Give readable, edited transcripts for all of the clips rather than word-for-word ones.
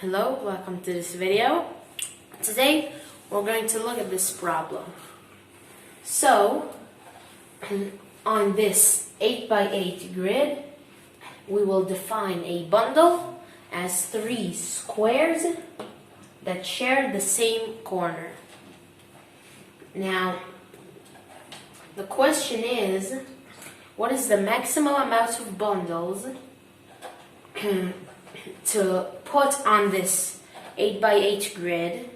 Hello, welcome to this video. Today we're going to look at this problem. So, on this 8x8 grid, we will define a bundle as 3 squares that share the same corner. Now, the question is, what is the maximum amount of bundles to put on this 8x8 grid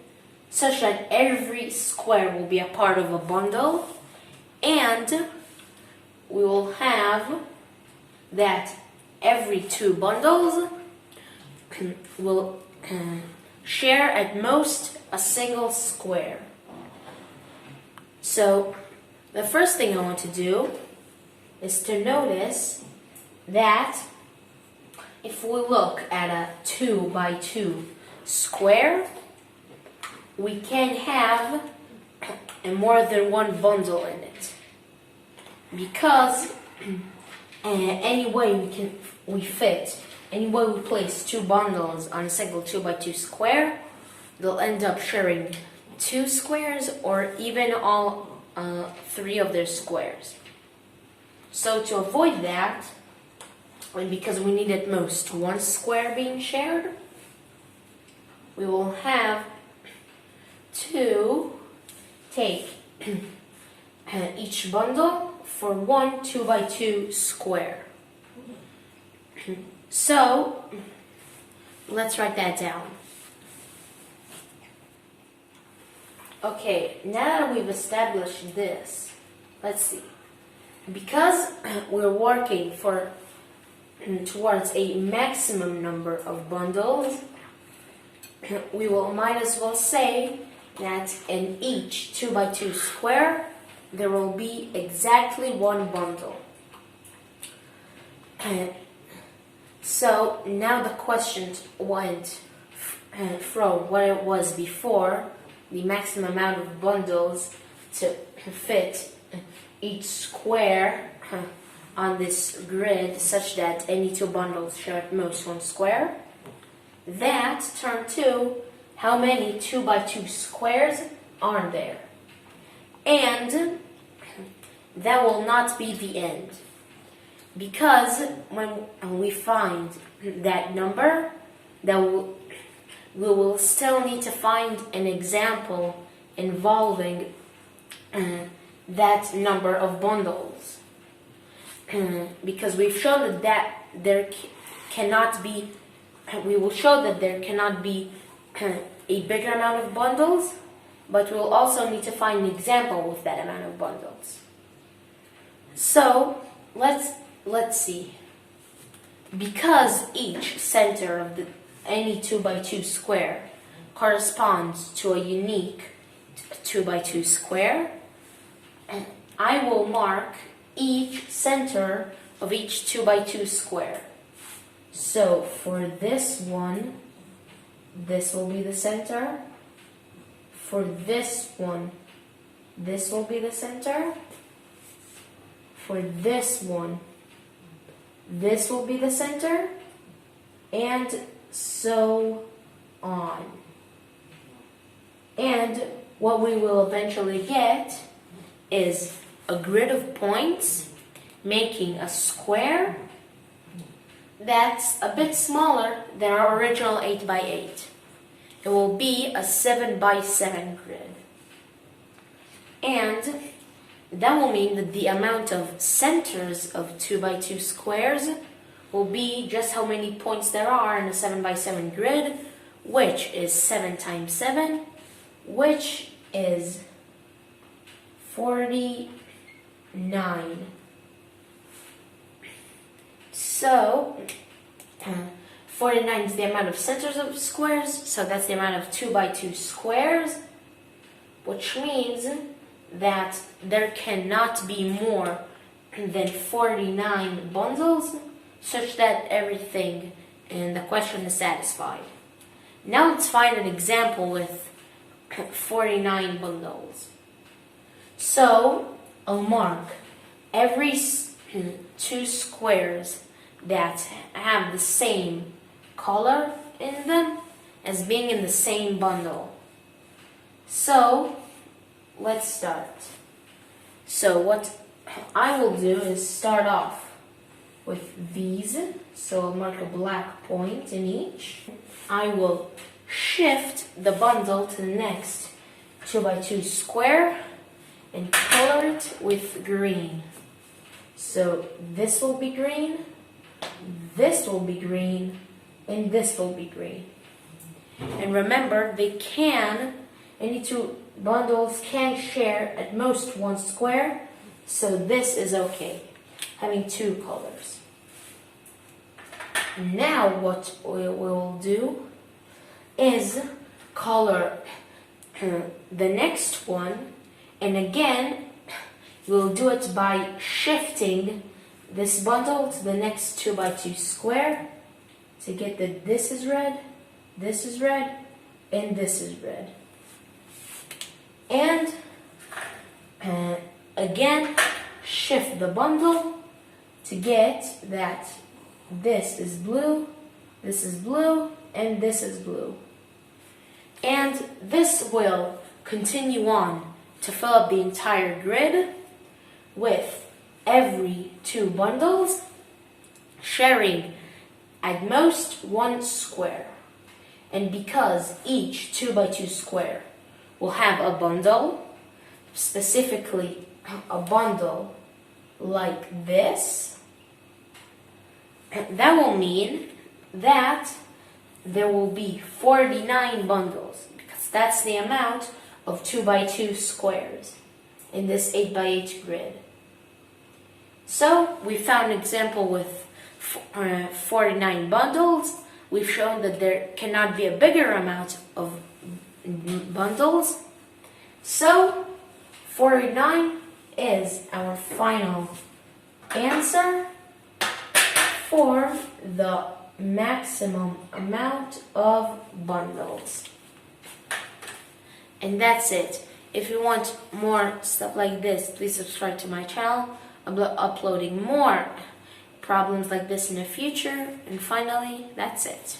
such that every square will be a part of a bundle, and we will have that every 2 bundles will share at most a single square. So the first thing I want to do is to notice that if we look at a 2x2 square, we can have more than one bundle in it, because any way we place 2 bundles on a single 2x2 square, they'll end up sharing 2 squares or even all 3 of their squares. So to avoid that, and because we need at most 1 square being shared, we will have to take each bundle for 1 2x2 square. So let's write that down. Okay, now that we've established this, let's see. Because we're working towards a maximum number of bundles, we might as well say that in each 2x2 square there will be exactly 1 bundle. So now the question went from what it was before, the maximum amount of bundles to fit each square on this grid such that any 2 bundles share at most 1 square. That turned to how many 2x2 squares are there. And that will not be the end, because when we find that number, we will still need to find an example involving that number of bundles. Because we've shown that there cannot be, we will show that there cannot be a bigger amount of bundles, but we'll also need to find an example with that amount of bundles. So let's see. Because each center of any 2x2 square corresponds to a unique 2x2 square, I will mark each center of each 2x2 square. So for this one, this will be the center. For this one, this will be the center. For this one, this will be the center, and so on. And what we will eventually get is a grid of points making a square that's a bit smaller than our original 8x8. It will be a 7x7 grid. And that will mean that the amount of centers of 2x2 squares will be just how many points there are in a 7x7 grid, which is 7 times 7, which is 49. So 49 is the amount of centers of squares, so that's the amount of 2x2 squares, which means that there cannot be more than 49 bundles such that everything in the question is satisfied. Now let's find an example with 49 bundles. So I'll mark every 2 squares that have the same color in them as being in the same bundle. So, let's start. So what I will do is start off with these. So I'll mark a black point in each. I will shift the bundle to the next 2x2 square and color it with green. So this will be green, this will be green, and this will be green. And remember, any two bundles can share at most one square, so this is okay, having two colors. Now what we will do is color the next one, and again we'll do it by shifting this bundle to the next 2x2 square to get that this is red, and this is red. And again, shift the bundle to get that this is blue, and this is blue. And this will continue on to fill up the entire grid with every two bundles sharing at most one square. And because each 2x2 square will have a bundle, specifically a bundle like this, that will mean that there will be 49 bundles, because that's the amount of 2x2 squares in this 8x8 grid. So we found an example with 49 bundles. We've shown that there cannot be a bigger amount of bundles. So 49 is our final answer for the maximum amount of bundles. And that's it. If you want more stuff like this, please subscribe to my channel. I'll be uploading more problems like this in the future. And finally, that's it.